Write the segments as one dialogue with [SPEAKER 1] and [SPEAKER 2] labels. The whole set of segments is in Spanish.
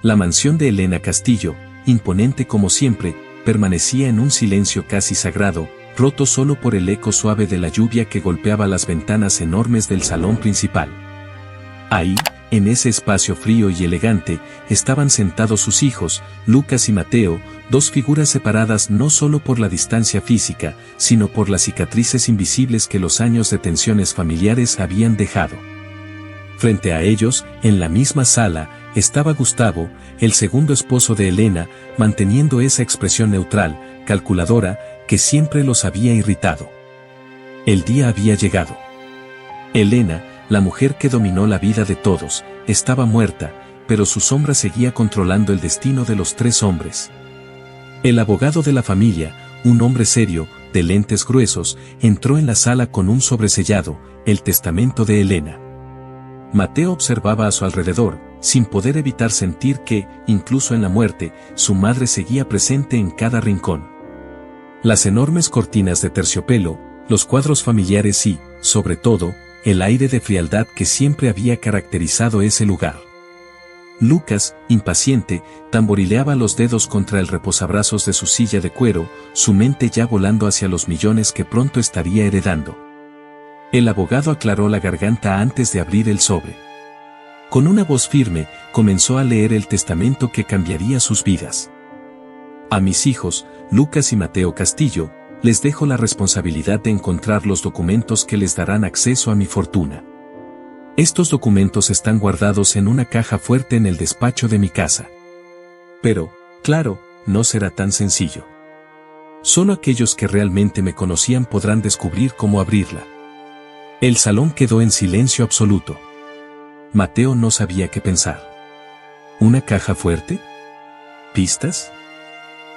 [SPEAKER 1] La mansión de Elena Castillo, imponente como siempre, permanecía en un silencio casi sagrado, roto solo por el eco suave de la lluvia que golpeaba las ventanas enormes del salón principal. Ahí, en ese espacio frío y elegante, estaban sentados sus hijos, Lucas y Mateo, dos figuras separadas no solo por la distancia física, sino por las cicatrices invisibles que los años de tensiones familiares habían dejado. Frente a ellos, en la misma sala, estaba Gustavo, el segundo esposo de Elena, manteniendo esa expresión neutral, calculadora, que siempre los había irritado. El día había llegado. Elena, la mujer que dominó la vida de todos, estaba muerta, pero su sombra seguía controlando el destino de los tres hombres. El abogado de la familia, un hombre serio, de lentes gruesos, entró en la sala con un sobresellado, el testamento de Elena. Mateo observaba a su alrededor, sin poder evitar sentir que, incluso en la muerte, su madre seguía presente en cada rincón. Las enormes cortinas de terciopelo, los cuadros familiares y, sobre todo, el aire de frialdad que siempre había caracterizado ese lugar. Lucas, impaciente, tamborileaba los dedos contra el reposabrazos de su silla de cuero, su mente ya volando hacia los millones que pronto estaría heredando. El abogado aclaró la garganta antes de abrir el sobre. Con una voz firme, comenzó a leer el testamento que cambiaría sus vidas. A mis hijos, Lucas y Mateo Castillo, les dejo la responsabilidad de encontrar los documentos que les darán acceso a mi fortuna. Estos documentos están guardados en una caja fuerte en el despacho de mi casa. Pero, claro, no será tan sencillo. Solo aquellos que realmente me conocían podrán descubrir cómo abrirla. El salón quedó en silencio absoluto. Mateo no sabía qué pensar. ¿Una caja fuerte? ¿Pistas?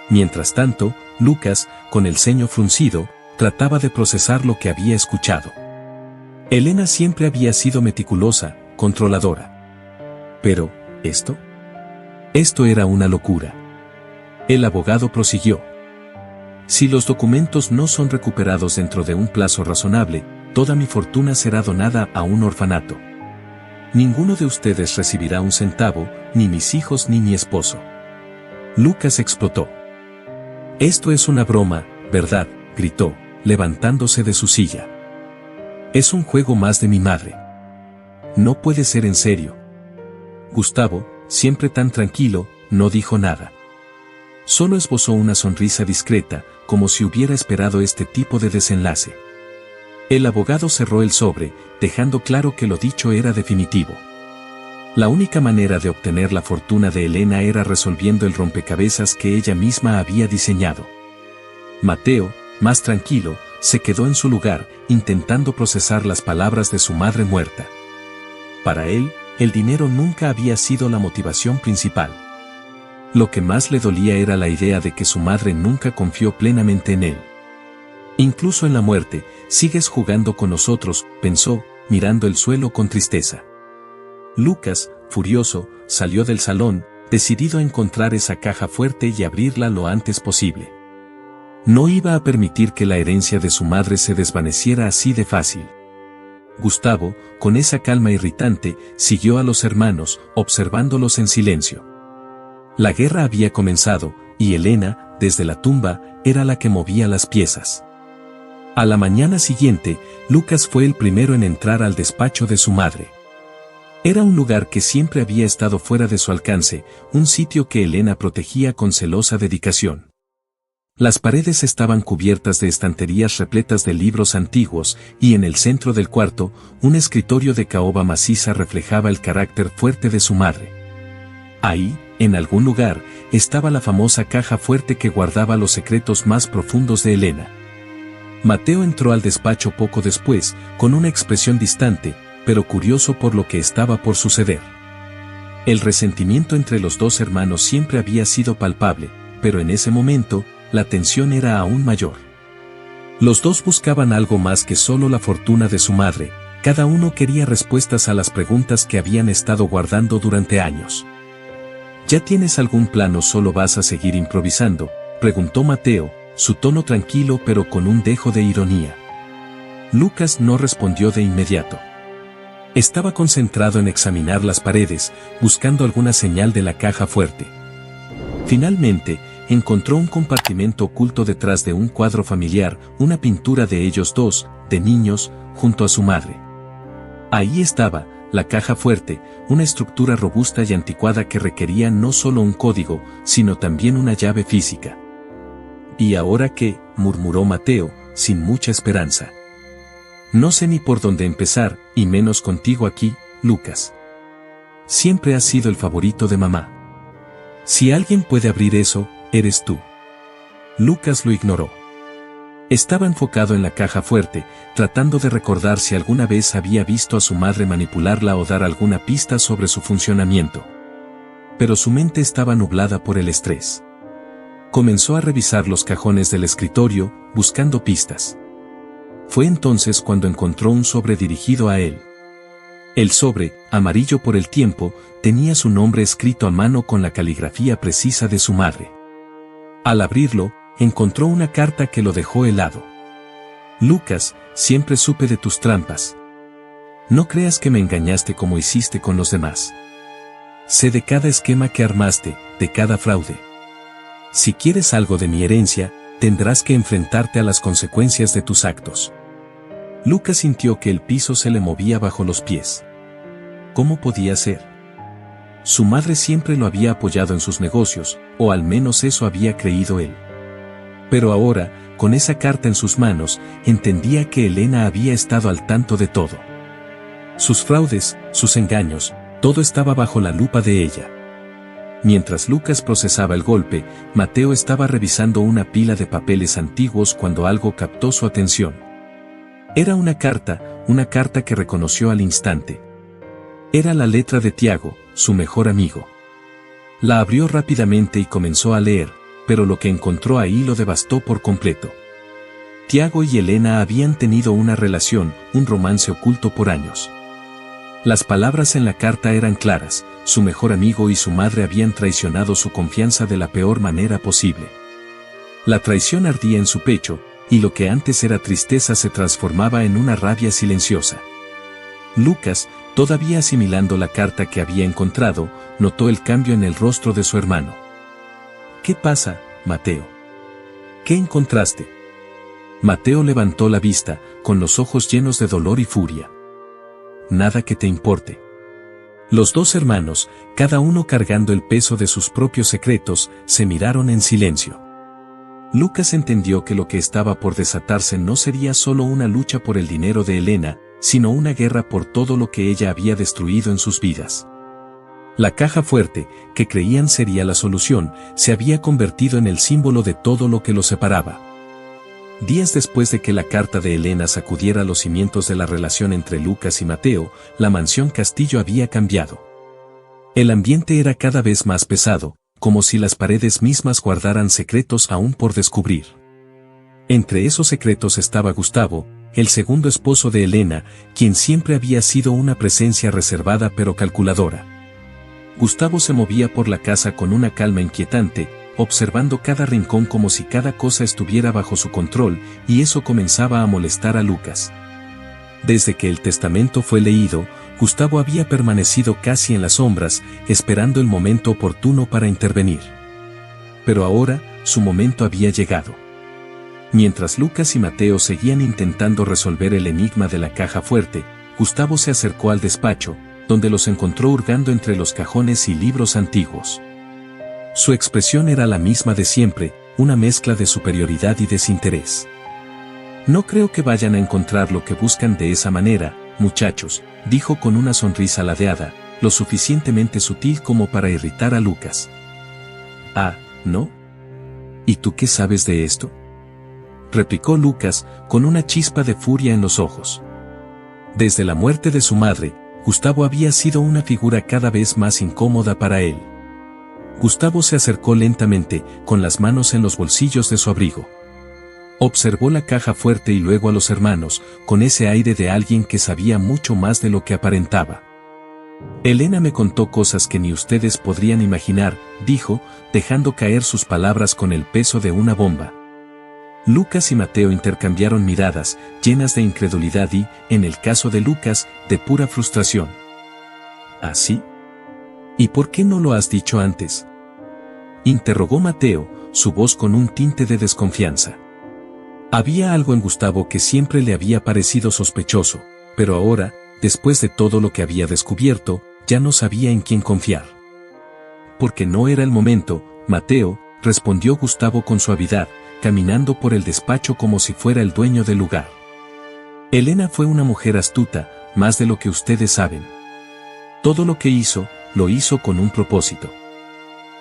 [SPEAKER 1] Mientras tanto, Lucas, con el ceño fruncido, trataba de procesar lo que había escuchado. Elena siempre había sido meticulosa, controladora. Pero, ¿esto? Esto era una locura. El abogado prosiguió. Si los documentos no son recuperados dentro de un plazo razonable, toda mi fortuna será donada a un orfanato. Ninguno de ustedes recibirá un centavo, ni mis hijos ni mi esposo. Lucas explotó. Esto es una broma, ¿verdad?, gritó, levantándose de su silla. Es un juego más de mi madre. No puede ser en serio. Gustavo, siempre tan tranquilo, no dijo nada. Solo esbozó una sonrisa discreta, como si hubiera esperado este tipo de desenlace. El abogado cerró el sobre, dejando claro que lo dicho era definitivo. La única manera de obtener la fortuna de Elena era resolviendo el rompecabezas que ella misma había diseñado. Mateo, más tranquilo, se quedó en su lugar, intentando procesar las palabras de su madre muerta. Para él, el dinero nunca había sido la motivación principal. Lo que más le dolía era la idea de que su madre nunca confió plenamente en él. Incluso en la muerte, sigues jugando con nosotros, pensó, mirando el suelo con tristeza. Lucas, furioso, salió del salón, decidido a encontrar esa caja fuerte y abrirla lo antes posible. No iba a permitir que la herencia de su madre se desvaneciera así de fácil. Gustavo, con esa calma irritante, siguió a los hermanos, observándolos en silencio. La guerra había comenzado, y Elena, desde la tumba, era la que movía las piezas. A la mañana siguiente, Lucas fue el primero en entrar al despacho de su madre. Era un lugar que siempre había estado fuera de su alcance, un sitio que Elena protegía con celosa dedicación. Las paredes estaban cubiertas de estanterías repletas de libros antiguos, y en el centro del cuarto, un escritorio de caoba maciza reflejaba el carácter fuerte de su madre. Ahí, en algún lugar, estaba la famosa caja fuerte que guardaba los secretos más profundos de Elena. Mateo entró al despacho poco después, con una expresión distante, pero curioso por lo que estaba por suceder. El resentimiento entre los dos hermanos siempre había sido palpable, pero en ese momento, la tensión era aún mayor. Los dos buscaban algo más que solo la fortuna de su madre, cada uno quería respuestas a las preguntas que habían estado guardando durante años. ¿Ya tienes algún plan o solo vas a seguir improvisando?, preguntó Mateo, su tono tranquilo pero con un dejo de ironía. Lucas no respondió de inmediato. Estaba concentrado en examinar las paredes, buscando alguna señal de la caja fuerte. Finalmente, encontró un compartimento oculto detrás de un cuadro familiar, una pintura de ellos dos, de niños, junto a su madre. Ahí estaba, la caja fuerte, una estructura robusta y anticuada que requería no solo un código, sino también una llave física. ¿Y ahora qué?, murmuró Mateo, sin mucha esperanza. No sé ni por dónde empezar, y menos contigo aquí, Lucas. Siempre has sido el favorito de mamá. Si alguien puede abrir eso, eres tú. Lucas lo ignoró. Estaba enfocado en la caja fuerte, tratando de recordar si alguna vez había visto a su madre manipularla o dar alguna pista sobre su funcionamiento. Pero su mente estaba nublada por el estrés. Comenzó a revisar los cajones del escritorio, buscando pistas. Fue entonces cuando encontró un sobre dirigido a él. El sobre, amarillo por el tiempo, tenía su nombre escrito a mano con la caligrafía precisa de su madre. Al abrirlo, encontró una carta que lo dejó helado. Lucas, siempre supe de tus trampas. No creas que me engañaste como hiciste con los demás. Sé de cada esquema que armaste, de cada fraude. Si quieres algo de mi herencia, tendrás que enfrentarte a las consecuencias de tus actos. Lucas sintió que el piso se le movía bajo los pies. ¿Cómo podía ser? Su madre siempre lo había apoyado en sus negocios, o al menos eso había creído él. Pero ahora, con esa carta en sus manos, entendía que Elena había estado al tanto de todo. Sus fraudes, sus engaños, todo estaba bajo la lupa de ella. Mientras Lucas procesaba el golpe, Mateo estaba revisando una pila de papeles antiguos cuando algo captó su atención. Era una carta que reconoció al instante. Era la letra de Tiago, su mejor amigo. La abrió rápidamente y comenzó a leer, pero lo que encontró ahí lo devastó por completo. Tiago y Elena habían tenido una relación, un romance oculto por años. Las palabras en la carta eran claras: su mejor amigo y su madre habían traicionado su confianza de la peor manera posible. La traición ardía en su pecho, y lo que antes era tristeza se transformaba en una rabia silenciosa. Lucas, todavía asimilando la carta que había encontrado, notó el cambio en el rostro de su hermano. ¿Qué pasa, Mateo? ¿Qué encontraste? Mateo levantó la vista, con los ojos llenos de dolor y furia. Nada que te importe. Los dos hermanos, cada uno cargando el peso de sus propios secretos, se miraron en silencio. Lucas entendió que lo que estaba por desatarse no sería solo una lucha por el dinero de Elena, sino una guerra por todo lo que ella había destruido en sus vidas. La caja fuerte, que creían sería la solución, se había convertido en el símbolo de todo lo que los separaba. Días después de que la carta de Elena sacudiera los cimientos de la relación entre Lucas y Mateo, la mansión Castillo había cambiado. El ambiente era cada vez más pesado, como si las paredes mismas guardaran secretos aún por descubrir. Entre esos secretos estaba Gustavo, el segundo esposo de Elena, quien siempre había sido una presencia reservada pero calculadora. Gustavo se movía por la casa con una calma inquietante, observando cada rincón como si cada cosa estuviera bajo su control, y eso comenzaba a molestar a Lucas. Desde que el testamento fue leído, Gustavo había permanecido casi en las sombras, esperando el momento oportuno para intervenir. Pero ahora, su momento había llegado. Mientras Lucas y Mateo seguían intentando resolver el enigma de la caja fuerte, Gustavo se acercó al despacho, donde los encontró hurgando entre los cajones y libros antiguos. Su expresión era la misma de siempre, una mezcla de superioridad y desinterés. No creo que vayan a encontrar lo que buscan de esa manera, muchachos, dijo con una sonrisa ladeada, lo suficientemente sutil como para irritar a Lucas. Ah, ¿no? ¿Y tú qué sabes de esto?, replicó Lucas, con una chispa de furia en los ojos. Desde la muerte de su madre, Gustavo había sido una figura cada vez más incómoda para él. Gustavo se acercó lentamente, con las manos en los bolsillos de su abrigo. Observó la caja fuerte y luego a los hermanos, con ese aire de alguien que sabía mucho más de lo que aparentaba. Elena me contó cosas que ni ustedes podrían imaginar, dijo, dejando caer sus palabras con el peso de una bomba. Lucas y Mateo intercambiaron miradas, llenas de incredulidad y, en el caso de Lucas, de pura frustración. ¿Así? ¿Y por qué no lo has dicho antes?, interrogó Mateo, su voz con un tinte de desconfianza. Había algo en Gustavo que siempre le había parecido sospechoso, pero ahora, después de todo lo que había descubierto, ya no sabía en quién confiar. Porque no era el momento, Mateo, respondió Gustavo con suavidad, caminando por el despacho como si fuera el dueño del lugar. Elena fue una mujer astuta, más de lo que ustedes saben. Todo lo que hizo, lo hizo con un propósito.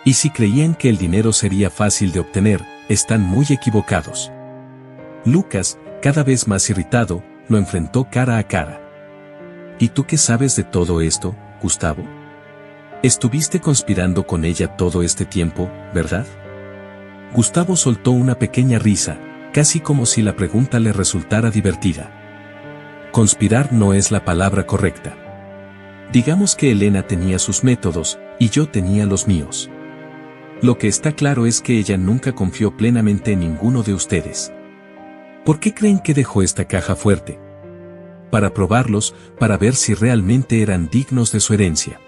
[SPEAKER 1] Y si creían que el dinero sería fácil de obtener, están muy equivocados. Lucas, cada vez más irritado, lo enfrentó cara a cara. ¿Y tú qué sabes de todo esto, Gustavo? Estuviste conspirando con ella todo este tiempo, ¿verdad? Gustavo soltó una pequeña risa, casi como si la pregunta le resultara divertida. Conspirar no es la palabra correcta. Digamos que Elena tenía sus métodos, y yo tenía los míos. Lo que está claro es que ella nunca confió plenamente en ninguno de ustedes. ¿Por qué creen que dejó esta caja fuerte? Para probarlos, para ver si realmente eran dignos de su herencia.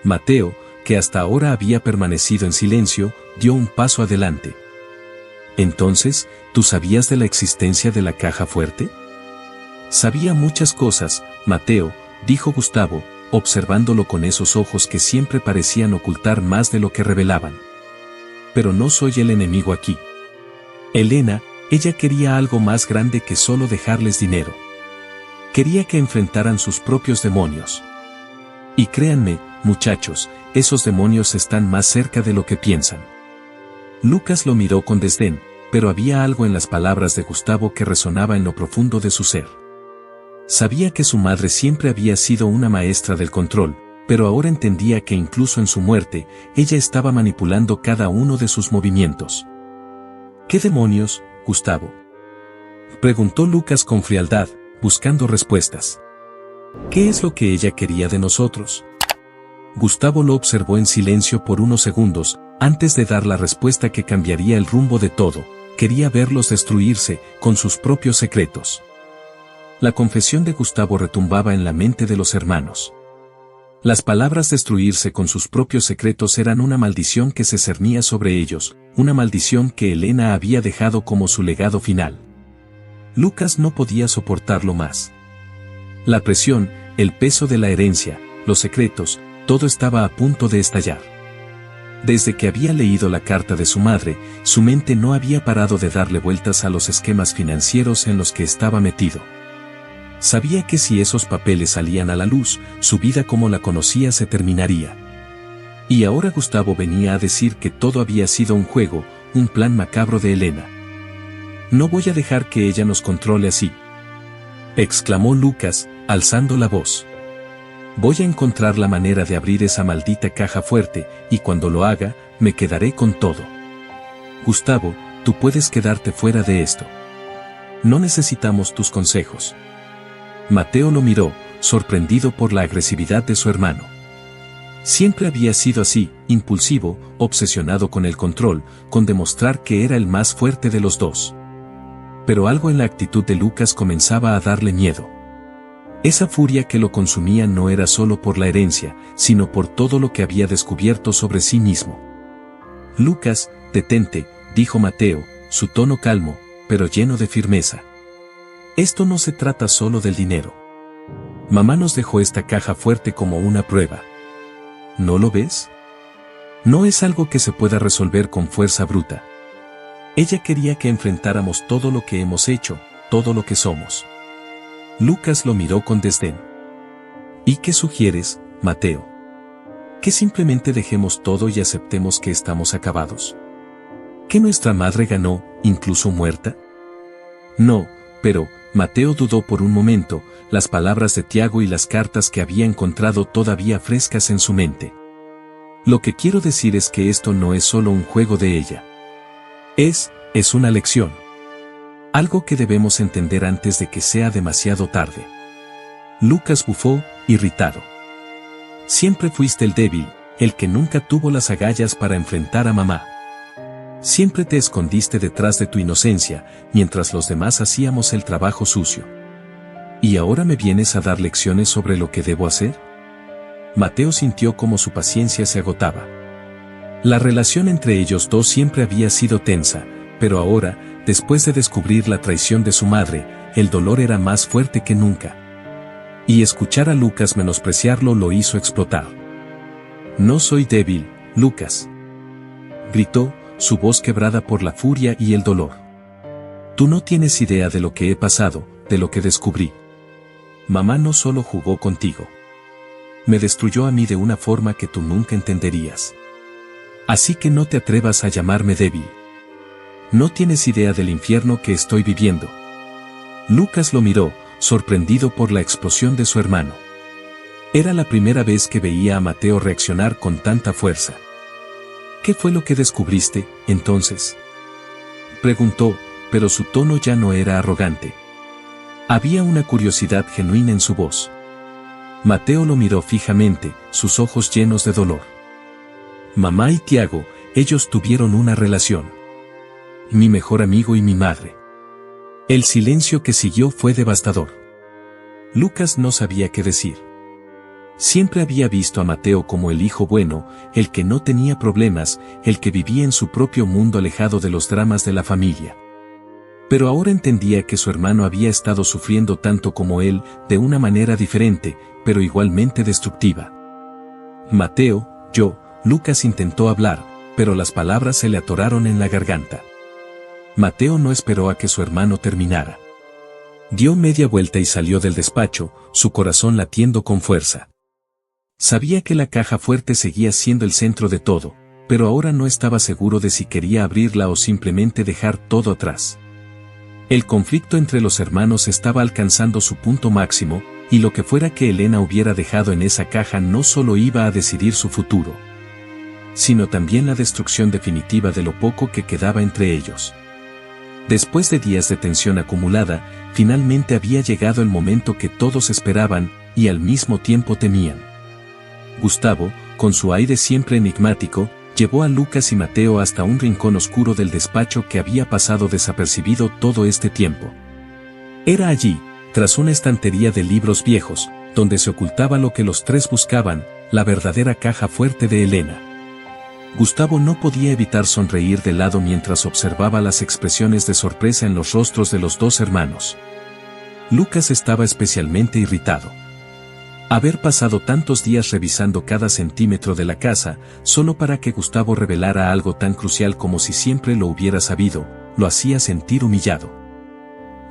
[SPEAKER 1] Mateo, que hasta ahora había permanecido en silencio, dio un paso adelante. Entonces, ¿tú sabías de la existencia de la caja fuerte? Sabía muchas cosas, Mateo, dijo Gustavo, observándolo con esos ojos que siempre parecían ocultar más de lo que revelaban. Pero no soy el enemigo aquí. Elena, ella quería algo más grande que solo dejarles dinero. Quería que enfrentaran sus propios demonios. Y créanme, muchachos, esos demonios están más cerca de lo que piensan. Lucas lo miró con desdén, pero había algo en las palabras de Gustavo que resonaba en lo profundo de su ser. Sabía que su madre siempre había sido una maestra del control, pero ahora entendía que incluso en su muerte, ella estaba manipulando cada uno de sus movimientos. ¿Qué demonios, Gustavo?, preguntó Lucas con frialdad, buscando respuestas. ¿Qué es lo que ella quería de nosotros? Gustavo lo observó en silencio por unos segundos, antes de dar la respuesta que cambiaría el rumbo de todo. Quería verlos destruirse, con sus propios secretos. La confesión de Gustavo retumbaba en la mente de los hermanos. Las palabras destruirse con sus propios secretos eran una maldición que se cernía sobre ellos, una maldición que Elena había dejado como su legado final. Lucas no podía soportarlo más. La presión, el peso de la herencia, los secretos, todo estaba a punto de estallar. Desde que había leído la carta de su madre, su mente no había parado de darle vueltas a los esquemas financieros en los que estaba metido. Sabía que si esos papeles salían a la luz, su vida como la conocía se terminaría. Y ahora Gustavo venía a decir que todo había sido un juego, un plan macabro de Elena. No voy a dejar que ella nos controle así, exclamó Lucas, alzando la voz. Voy a encontrar la manera de abrir esa maldita caja fuerte, y cuando lo haga, me quedaré con todo. Gustavo, tú puedes quedarte fuera de esto. No necesitamos tus consejos. Mateo lo miró, sorprendido por la agresividad de su hermano. Siempre había sido así, impulsivo, obsesionado con el control, con demostrar que era el más fuerte de los dos. Pero algo en la actitud de Lucas comenzaba a darle miedo. Esa furia que lo consumía no era solo por la herencia, sino por todo lo que había descubierto sobre sí mismo. Lucas, detente, dijo Mateo, su tono calmo, pero lleno de firmeza. Esto no se trata solo del dinero. Mamá nos dejó esta caja fuerte como una prueba. ¿No lo ves? No es algo que se pueda resolver con fuerza bruta. Ella quería que enfrentáramos todo lo que hemos hecho, todo lo que somos. Lucas lo miró con desdén. ¿Y qué sugieres, Mateo? ¿Que simplemente dejemos todo y aceptemos que estamos acabados? ¿Que nuestra madre ganó, incluso muerta? No, pero, Mateo dudó por un momento, las palabras de Tiago y las cartas que había encontrado todavía frescas en su mente. Lo que quiero decir es que esto no es solo un juego de ella. Es una lección. Algo que debemos entender antes de que sea demasiado tarde. Lucas bufó, irritado. Siempre fuiste el débil, el que nunca tuvo las agallas para enfrentar a mamá. Siempre te escondiste detrás de tu inocencia, mientras los demás hacíamos el trabajo sucio. ¿Y ahora me vienes a dar lecciones sobre lo que debo hacer? Mateo sintió como su paciencia se agotaba. La relación entre ellos dos siempre había sido tensa, pero ahora, después de descubrir la traición de su madre, el dolor era más fuerte que nunca. Y escuchar a Lucas menospreciarlo lo hizo explotar. No soy débil, Lucas. Gritó, su voz quebrada por la furia y el dolor. Tú no tienes idea de lo que he pasado, de lo que descubrí. Mamá no solo jugó contigo. Me destruyó a mí de una forma que tú nunca entenderías. Así que no te atrevas a llamarme débil. No tienes idea del infierno que estoy viviendo. Lucas lo miró, sorprendido por la explosión de su hermano. Era la primera vez que veía a Mateo reaccionar con tanta fuerza. ¿Qué fue lo que descubriste, entonces? Preguntó, pero su tono ya no era arrogante. Había una curiosidad genuina en su voz. Mateo lo miró fijamente, sus ojos llenos de dolor. Mamá y Tiago, ellos tuvieron una relación. Mi mejor amigo y mi madre. El silencio que siguió fue devastador. Lucas no sabía qué decir. Siempre había visto a Mateo como el hijo bueno, el que no tenía problemas, el que vivía en su propio mundo alejado de los dramas de la familia. Pero ahora entendía que su hermano había estado sufriendo tanto como él, de una manera diferente, pero igualmente destructiva. Mateo, Lucas intentó hablar, pero las palabras se le atoraron en la garganta. Mateo no esperó a que su hermano terminara. Dio media vuelta y salió del despacho, su corazón latiendo con fuerza. Sabía que la caja fuerte seguía siendo el centro de todo, pero ahora no estaba seguro de si quería abrirla o simplemente dejar todo atrás. El conflicto entre los hermanos estaba alcanzando su punto máximo, y lo que fuera que Elena hubiera dejado en esa caja no solo iba a decidir su futuro, sino también la destrucción definitiva de lo poco que quedaba entre ellos. Después de días de tensión acumulada, finalmente había llegado el momento que todos esperaban, y al mismo tiempo temían. Gustavo, con su aire siempre enigmático, llevó a Lucas y Mateo hasta un rincón oscuro del despacho que había pasado desapercibido todo este tiempo. Era allí, tras una estantería de libros viejos, donde se ocultaba lo que los tres buscaban, la verdadera caja fuerte de Elena. Gustavo no podía evitar sonreír de lado mientras observaba las expresiones de sorpresa en los rostros de los dos hermanos. Lucas estaba especialmente irritado. Haber pasado tantos días revisando cada centímetro de la casa, solo para que Gustavo revelara algo tan crucial como si siempre lo hubiera sabido, lo hacía sentir humillado.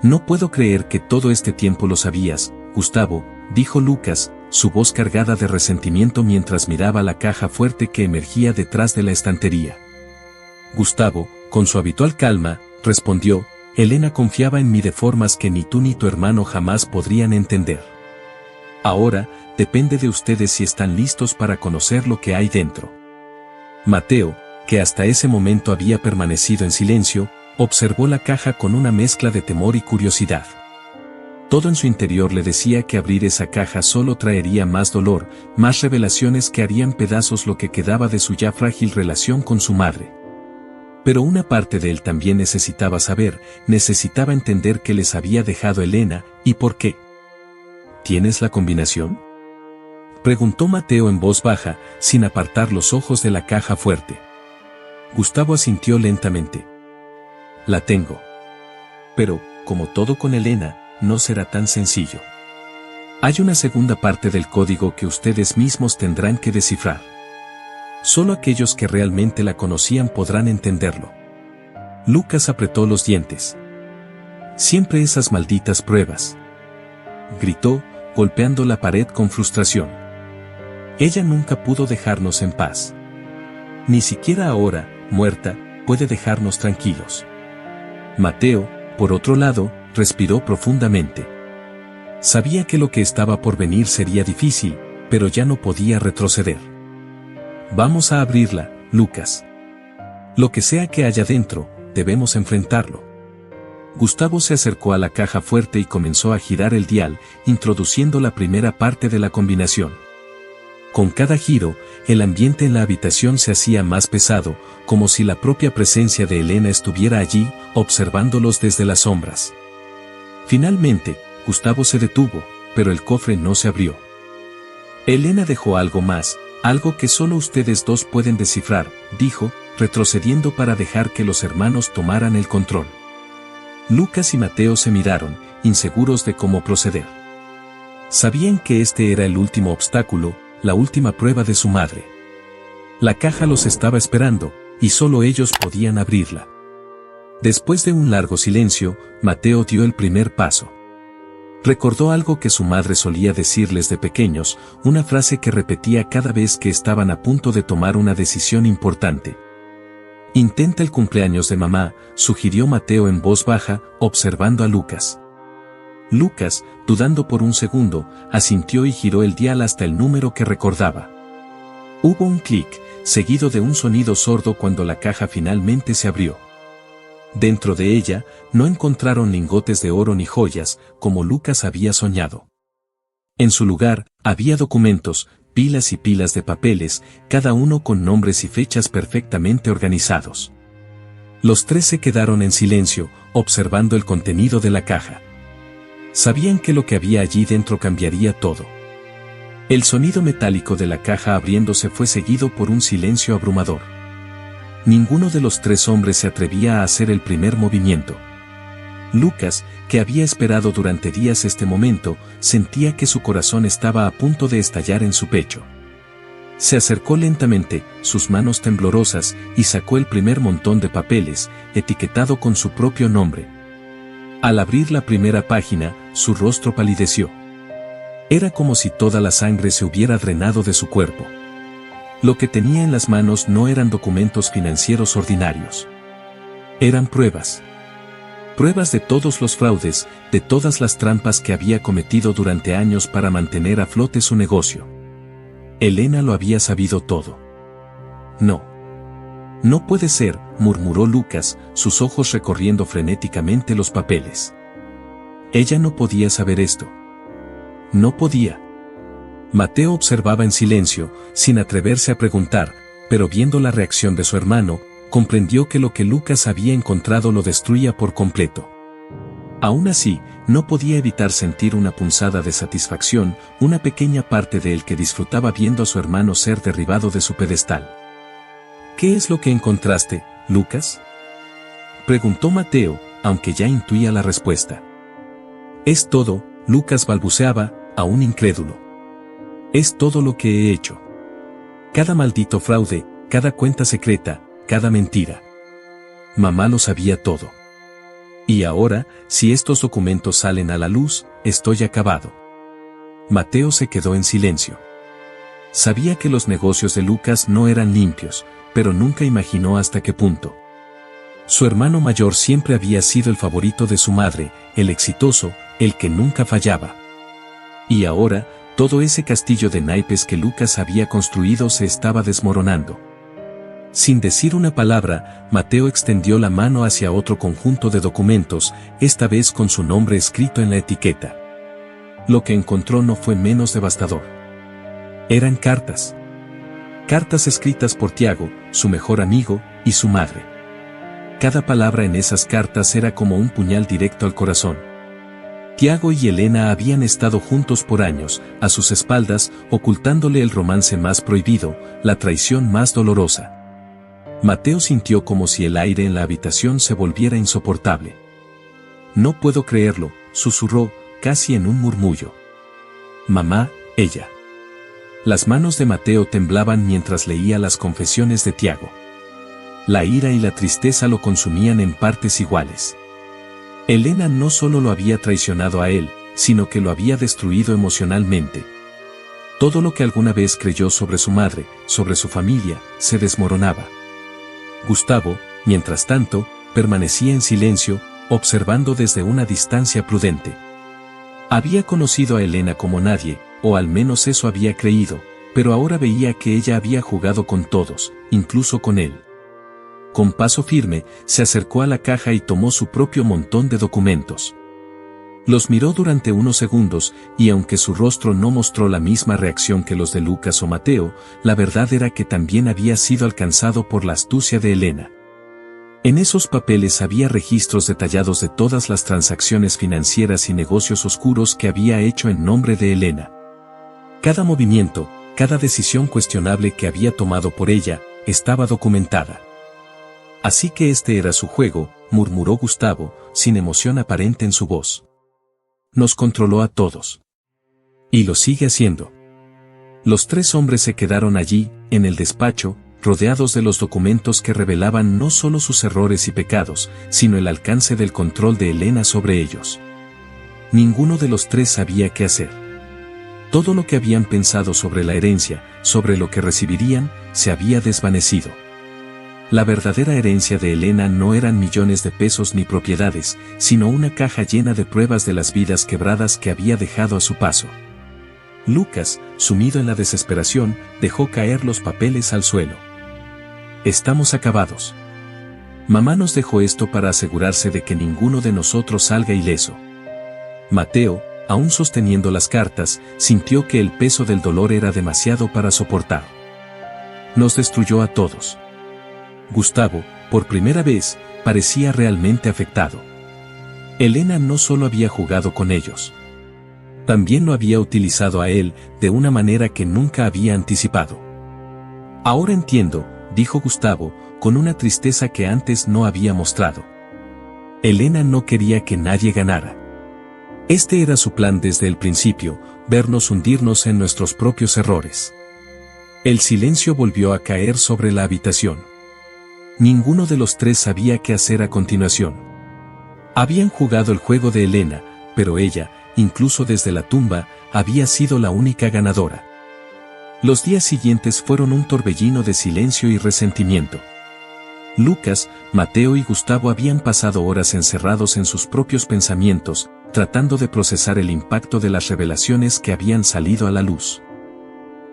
[SPEAKER 1] No puedo creer que todo este tiempo lo sabías, Gustavo, dijo Lucas, su voz cargada de resentimiento mientras miraba la caja fuerte que emergía detrás de la estantería. Gustavo, con su habitual calma, respondió, Elena confiaba en mí de formas que ni tú ni tu hermano jamás podrían entender. Ahora, depende de ustedes si están listos para conocer lo que hay dentro. Mateo, que hasta ese momento había permanecido en silencio, observó la caja con una mezcla de temor y curiosidad. Todo en su interior le decía que abrir esa caja solo traería más dolor, más revelaciones que harían pedazos lo que quedaba de su ya frágil relación con su madre. Pero una parte de él también necesitaba saber, necesitaba entender qué les había dejado Elena, y por qué. ¿Tienes la combinación?, preguntó Mateo en voz baja, sin apartar los ojos de la caja fuerte. Gustavo asintió lentamente. La tengo. Pero, como todo con Elena, no será tan sencillo. Hay una segunda parte del código que ustedes mismos tendrán que descifrar. Solo aquellos que realmente la conocían podrán entenderlo. Lucas apretó los dientes. Siempre esas malditas pruebas, gritó, golpeando la pared con frustración. Ella nunca pudo dejarnos en paz. Ni siquiera ahora, muerta, puede dejarnos tranquilos. Mateo, por otro lado, respiró profundamente. Sabía que lo que estaba por venir sería difícil, pero ya no podía retroceder. Vamos a abrirla, Lucas. Lo que sea que haya dentro, debemos enfrentarlo. Gustavo se acercó a la caja fuerte y comenzó a girar el dial, introduciendo la primera parte de la combinación. Con cada giro, el ambiente en la habitación se hacía más pesado, como si la propia presencia de Elena estuviera allí, observándolos desde las sombras. Finalmente, Gustavo se detuvo, pero el cofre no se abrió. Elena dejó algo más, algo que solo ustedes dos pueden descifrar, dijo, retrocediendo para dejar que los hermanos tomaran el control. Lucas y Mateo se miraron, inseguros de cómo proceder. Sabían que este era el último obstáculo, la última prueba de su madre. La caja los estaba esperando, y solo ellos podían abrirla. Después de un largo silencio, Mateo dio el primer paso. Recordó algo que su madre solía decirles de pequeños, una frase que repetía cada vez que estaban a punto de tomar una decisión importante. Intenta el cumpleaños de mamá, sugirió Mateo en voz baja, observando a Lucas. Lucas, dudando por un segundo, asintió y giró el dial hasta el número que recordaba. Hubo un clic, seguido de un sonido sordo cuando la caja finalmente se abrió. Dentro de ella, no encontraron lingotes de oro ni joyas, como Lucas había soñado. En su lugar, había documentos, pilas y pilas de papeles, cada uno con nombres y fechas perfectamente organizados. Los tres se quedaron en silencio, observando el contenido de la caja. Sabían que lo que había allí dentro cambiaría todo. El sonido metálico de la caja abriéndose fue seguido por un silencio abrumador. Ninguno de los tres hombres se atrevía a hacer el primer movimiento. Lucas, que había esperado durante días este momento, sentía que su corazón estaba a punto de estallar en su pecho. Se acercó lentamente, sus manos temblorosas, y sacó el primer montón de papeles, etiquetado con su propio nombre. Al abrir la primera página, su rostro palideció. Era como si toda la sangre se hubiera drenado de su cuerpo. Lo que tenía en las manos no eran documentos financieros ordinarios. Eran pruebas. Pruebas de todos los fraudes, de todas las trampas que había cometido durante años para mantener a flote su negocio. Elena lo había sabido todo. No. No puede ser, murmuró Lucas, sus ojos recorriendo frenéticamente los papeles. Ella no podía saber esto. No podía. Mateo observaba en silencio, sin atreverse a preguntar, pero viendo la reacción de su hermano, comprendió que lo que Lucas había encontrado lo destruía por completo. Aún así, no podía evitar sentir una punzada de satisfacción, una pequeña parte de él que disfrutaba viendo a su hermano ser derribado de su pedestal. ¿Qué es lo que encontraste, Lucas?, preguntó Mateo, aunque ya intuía la respuesta. Es todo, Lucas balbuceaba, aún incrédulo. Es todo lo que he hecho. Cada maldito fraude, cada cuenta secreta, cada mentira. Mamá lo sabía todo. Y ahora, si estos documentos salen a la luz, estoy acabado. Mateo se quedó en silencio. Sabía que los negocios de Lucas no eran limpios, pero nunca imaginó hasta qué punto. Su hermano mayor siempre había sido el favorito de su madre, el exitoso, el que nunca fallaba. Y ahora, todo ese castillo de naipes que Lucas había construido se estaba desmoronando. Sin decir una palabra, Mateo extendió la mano hacia otro conjunto de documentos, esta vez con su nombre escrito en la etiqueta. Lo que encontró no fue menos devastador. Eran cartas. Cartas escritas por Tiago, su mejor amigo, y su madre. Cada palabra en esas cartas era como un puñal directo al corazón. Tiago y Elena habían estado juntos por años, a sus espaldas, ocultándole el romance más prohibido, la traición más dolorosa. Mateo sintió como si el aire en la habitación se volviera insoportable. No puedo creerlo, susurró, casi en un murmullo. Mamá, ella. Las manos de Mateo temblaban mientras leía las confesiones de Tiago. La ira y la tristeza lo consumían en partes iguales. Elena no solo lo había traicionado a él, sino que lo había destruido emocionalmente. Todo lo que alguna vez creyó sobre su madre, sobre su familia, se desmoronaba. Gustavo, mientras tanto, permanecía en silencio, observando desde una distancia prudente. Había conocido a Elena como nadie, o al menos eso había creído, pero ahora veía que ella había jugado con todos, incluso con él. Con paso firme, se acercó a la caja y tomó su propio montón de documentos. Los miró durante unos segundos, y aunque su rostro no mostró la misma reacción que los de Lucas o Mateo, la verdad era que también había sido alcanzado por la astucia de Elena. En esos papeles había registros detallados de todas las transacciones financieras y negocios oscuros que había hecho en nombre de Elena. Cada movimiento, cada decisión cuestionable que había tomado por ella, estaba documentada. Así que este era su juego, murmuró Gustavo, sin emoción aparente en su voz. Nos controló a todos. Y lo sigue haciendo. Los tres hombres se quedaron allí, en el despacho, rodeados de los documentos que revelaban no solo sus errores y pecados, sino el alcance del control de Elena sobre ellos. Ninguno de los tres sabía qué hacer. Todo lo que habían pensado sobre la herencia, sobre lo que recibirían, se había desvanecido. La verdadera herencia de Elena no eran millones de pesos ni propiedades, sino una caja llena de pruebas de las vidas quebradas que había dejado a su paso. Lucas, sumido en la desesperación, dejó caer los papeles al suelo. Estamos acabados. Mamá nos dejó esto para asegurarse de que ninguno de nosotros salga ileso. Mateo, aún sosteniendo las cartas, sintió que el peso del dolor era demasiado para soportar. Nos destruyó a todos. Gustavo, por primera vez, parecía realmente afectado. Elena no solo había jugado con ellos. También lo había utilizado a él, de una manera que nunca había anticipado. Ahora entiendo, dijo Gustavo, con una tristeza que antes no había mostrado. Elena no quería que nadie ganara. Este era su plan desde el principio, vernos hundirnos en nuestros propios errores. El silencio volvió a caer sobre la habitación. Ninguno de los tres sabía qué hacer a continuación. Habían jugado el juego de Elena, pero ella, incluso desde la tumba, había sido la única ganadora. Los días siguientes fueron un torbellino de silencio y resentimiento. Lucas, Mateo y Gustavo habían pasado horas encerrados en sus propios pensamientos, tratando de procesar el impacto de las revelaciones que habían salido a la luz.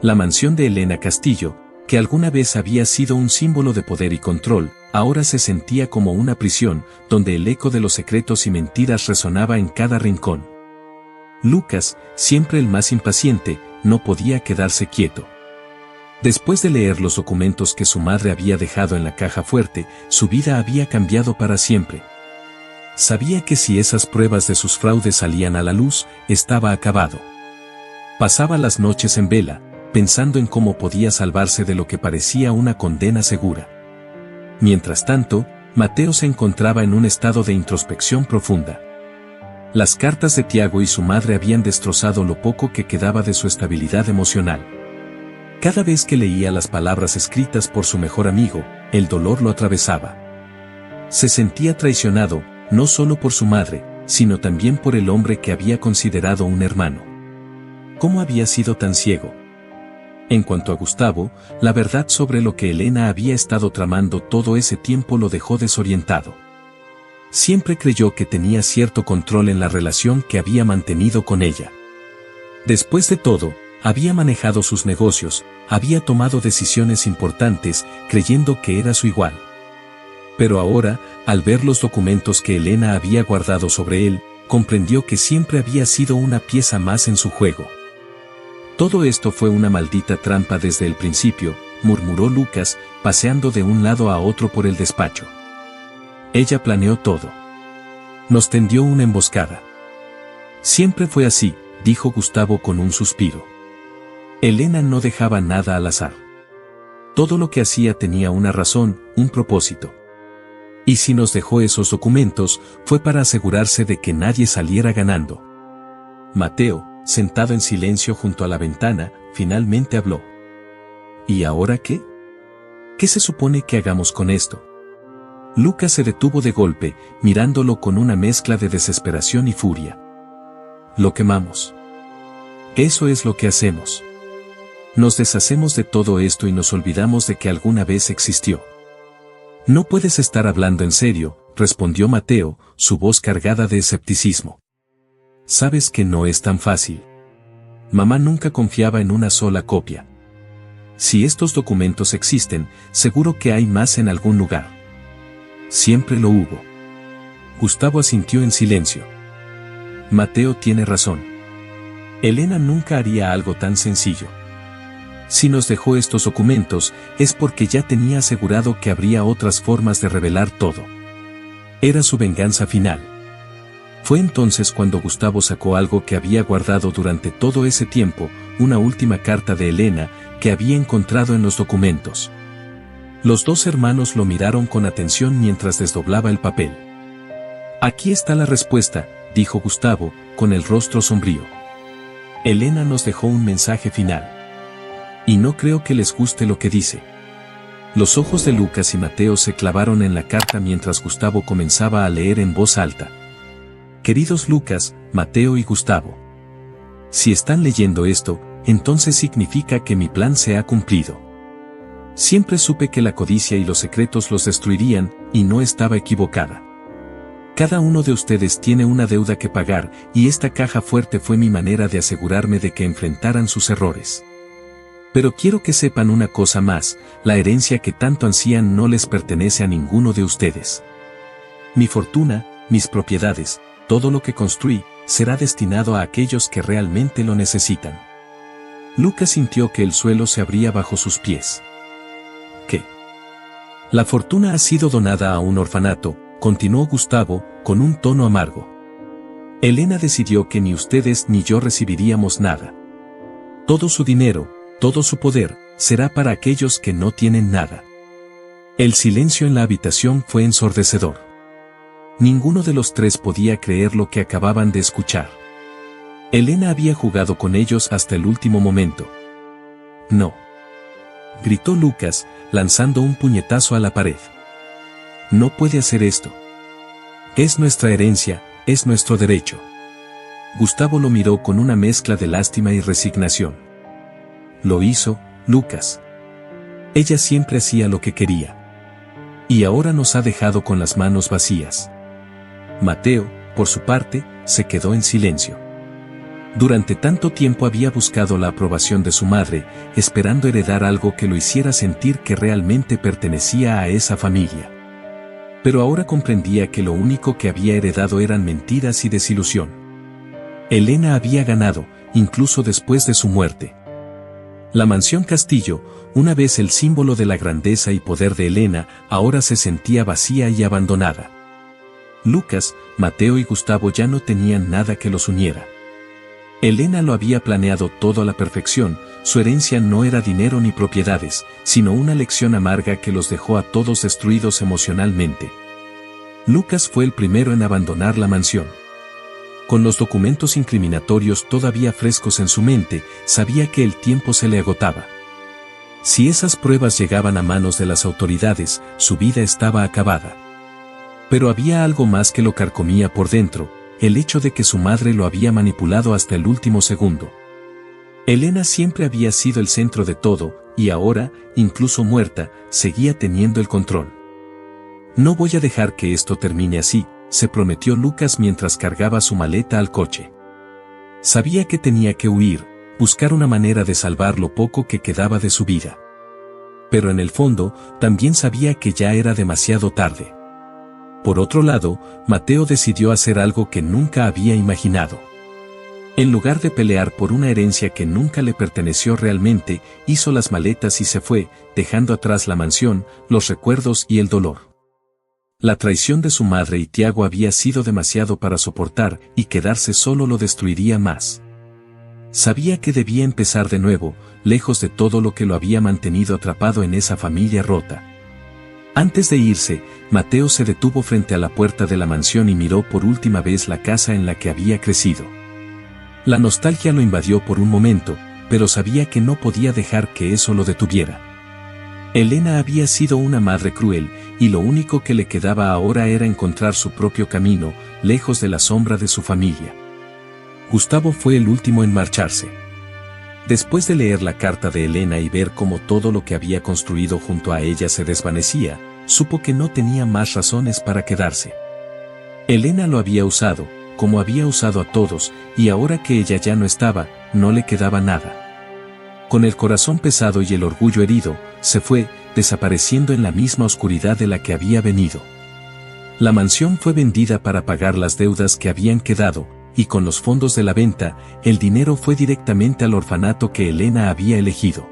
[SPEAKER 1] La mansión de Elena Castillo, que alguna vez había sido un símbolo de poder y control, ahora se sentía como una prisión, donde el eco de los secretos y mentiras resonaba en cada rincón. Lucas, siempre el más impaciente, no podía quedarse quieto. Después de leer los documentos que su madre había dejado en la caja fuerte, su vida había cambiado para siempre. Sabía que si esas pruebas de sus fraudes salían a la luz, estaba acabado. Pasaba las noches en vela, pensando en cómo podía salvarse de lo que parecía una condena segura. Mientras tanto, Mateo se encontraba en un estado de introspección profunda. Las cartas de Tiago y su madre habían destrozado lo poco que quedaba de su estabilidad emocional. Cada vez que leía las palabras escritas por su mejor amigo, el dolor lo atravesaba. Se sentía traicionado, no solo por su madre, sino también por el hombre que había considerado un hermano. ¿Cómo había sido tan ciego? En cuanto a Gustavo, la verdad sobre lo que Elena había estado tramando todo ese tiempo lo dejó desorientado. Siempre creyó que tenía cierto control en la relación que había mantenido con ella. Después de todo, había manejado sus negocios, había tomado decisiones importantes, creyendo que era su igual. Pero ahora, al ver los documentos que Elena había guardado sobre él, comprendió que siempre había sido una pieza más en su juego. Todo esto fue una maldita trampa desde el principio, murmuró Lucas, paseando de un lado a otro por el despacho. Ella planeó todo. Nos tendió una emboscada. Siempre fue así, dijo Gustavo con un suspiro. Elena no dejaba nada al azar. Todo lo que hacía tenía una razón, un propósito. Y si nos dejó esos documentos, fue para asegurarse de que nadie saliera ganando. Mateo, sentado en silencio junto a la ventana, finalmente habló. ¿Y ahora qué? ¿Qué se supone que hagamos con esto? Lucas se detuvo de golpe, mirándolo con una mezcla de desesperación y furia. Lo quemamos. Eso es lo que hacemos. Nos deshacemos de todo esto y nos olvidamos de que alguna vez existió. No puedes estar hablando en serio, respondió Mateo, su voz cargada de escepticismo. Sabes que no es tan fácil. Mamá nunca confiaba en una sola copia. Si estos documentos existen, seguro que hay más en algún lugar. Siempre lo hubo. Gustavo asintió en silencio. Mateo tiene razón. Elena nunca haría algo tan sencillo. Si nos dejó estos documentos, es porque ya tenía asegurado que habría otras formas de revelar todo. Era su venganza final. Fue entonces cuando Gustavo sacó algo que había guardado durante todo ese tiempo, una última carta de Elena, que había encontrado en los documentos. Los dos hermanos lo miraron con atención mientras desdoblaba el papel. Aquí está la respuesta, dijo Gustavo, con el rostro sombrío. Elena nos dejó un mensaje final. Y no creo que les guste lo que dice. Los ojos de Lucas y Mateo se clavaron en la carta mientras Gustavo comenzaba a leer en voz alta. Queridos Lucas, Mateo y Gustavo. Si están leyendo esto, entonces significa que mi plan se ha cumplido. Siempre supe que la codicia y los secretos los destruirían, y no estaba equivocada. Cada uno de ustedes tiene una deuda que pagar, y esta caja fuerte fue mi manera de asegurarme de que enfrentaran sus errores. Pero quiero que sepan una cosa más, la herencia que tanto ansían no les pertenece a ninguno de ustedes. Mi fortuna, mis propiedades, todo lo que construí, será destinado a aquellos que realmente lo necesitan. Lucas sintió que el suelo se abría bajo sus pies. ¿Qué? La fortuna ha sido donada a un orfanato, continuó Gustavo, con un tono amargo. Elena decidió que ni ustedes ni yo recibiríamos nada. Todo su dinero, todo su poder, será para aquellos que no tienen nada. El silencio en la habitación fue ensordecedor. Ninguno de los tres podía creer lo que acababan de escuchar. Elena había jugado con ellos hasta el último momento. No. Gritó Lucas, lanzando un puñetazo a la pared. No puede hacer esto. Es nuestra herencia, es nuestro derecho. Gustavo lo miró con una mezcla de lástima y resignación. Lo hizo, Lucas. Ella siempre hacía lo que quería. Y ahora nos ha dejado con las manos vacías. Mateo, por su parte, se quedó en silencio. Durante tanto tiempo había buscado la aprobación de su madre, esperando heredar algo que lo hiciera sentir que realmente pertenecía a esa familia. Pero ahora comprendía que lo único que había heredado eran mentiras y desilusión. Elena había ganado, incluso después de su muerte. La mansión Castillo, una vez el símbolo de la grandeza y poder de Elena, ahora se sentía vacía y abandonada. Lucas, Mateo y Gustavo ya no tenían nada que los uniera. Elena lo había planeado todo a la perfección, su herencia no era dinero ni propiedades, sino una lección amarga que los dejó a todos destruidos emocionalmente. Lucas fue el primero en abandonar la mansión. Con los documentos incriminatorios todavía frescos en su mente, sabía que el tiempo se le agotaba. Si esas pruebas llegaban a manos de las autoridades, su vida estaba acabada. Pero había algo más que lo carcomía por dentro, el hecho de que su madre lo había manipulado hasta el último segundo. Elena siempre había sido el centro de todo, y ahora, incluso muerta, seguía teniendo el control. No voy a dejar que esto termine así, se prometió Lucas mientras cargaba su maleta al coche. Sabía que tenía que huir, buscar una manera de salvar lo poco que quedaba de su vida. Pero en el fondo, también sabía que ya era demasiado tarde. Por otro lado, Mateo decidió hacer algo que nunca había imaginado. En lugar de pelear por una herencia que nunca le perteneció realmente, hizo las maletas y se fue, dejando atrás la mansión, los recuerdos y el dolor. La traición de su madre y Tiago había sido demasiado para soportar, y quedarse solo lo destruiría más. Sabía que debía empezar de nuevo, lejos de todo lo que lo había mantenido atrapado en esa familia rota. Antes de irse, Mateo se detuvo frente a la puerta de la mansión y miró por última vez la casa en la que había crecido. La nostalgia lo invadió por un momento, pero sabía que no podía dejar que eso lo detuviera. Elena había sido una madre cruel, y lo único que le quedaba ahora era encontrar su propio camino, lejos de la sombra de su familia. Gustavo fue el último en marcharse. Después de leer la carta de Elena y ver cómo todo lo que había construido junto a ella se desvanecía, supo que no tenía más razones para quedarse. Elena lo había usado, como había usado a todos, y ahora que ella ya no estaba, no le quedaba nada. Con el corazón pesado y el orgullo herido, se fue, desapareciendo en la misma oscuridad de la que había venido. La mansión fue vendida para pagar las deudas que habían quedado, y con los fondos de la venta, el dinero fue directamente al orfanato que Elena había elegido.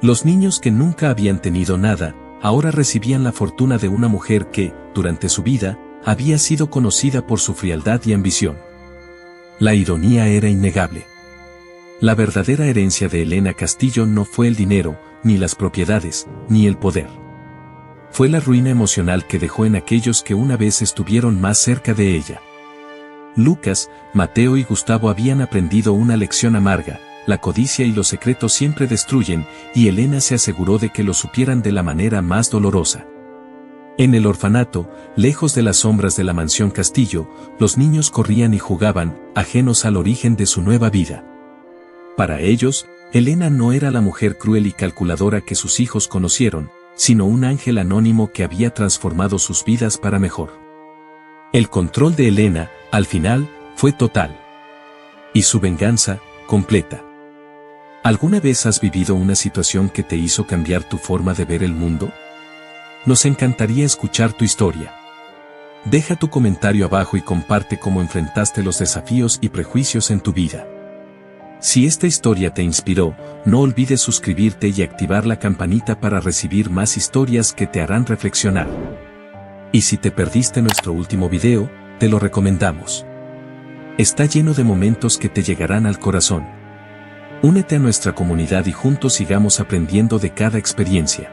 [SPEAKER 1] Los niños que nunca habían tenido nada, ahora recibían la fortuna de una mujer que, durante su vida, había sido conocida por su frialdad y ambición. La ironía era innegable. La verdadera herencia de Elena Castillo no fue el dinero, ni las propiedades, ni el poder. Fue la ruina emocional que dejó en aquellos que una vez estuvieron más cerca de ella. Lucas, Mateo y Gustavo habían aprendido una lección amarga: la codicia y los secretos siempre destruyen, y Elena se aseguró de que lo supieran de la manera más dolorosa. En el orfanato, lejos de las sombras de la mansión Castillo, los niños corrían y jugaban, ajenos al origen de su nueva vida. Para ellos, Elena no era la mujer cruel y calculadora que sus hijos conocieron, sino un ángel anónimo que había transformado sus vidas para mejor. El control de Elena, al final, fue total. Y su venganza, completa. ¿Alguna vez has vivido una situación que te hizo cambiar tu forma de ver el mundo? Nos encantaría escuchar tu historia. Deja tu comentario abajo y comparte cómo enfrentaste los desafíos y prejuicios en tu vida. Si esta historia te inspiró, no olvides suscribirte y activar la campanita para recibir más historias que te harán reflexionar. Y si te perdiste nuestro último video, te lo recomendamos. Está lleno de momentos que te llegarán al corazón. Únete a nuestra comunidad y juntos sigamos aprendiendo de cada experiencia.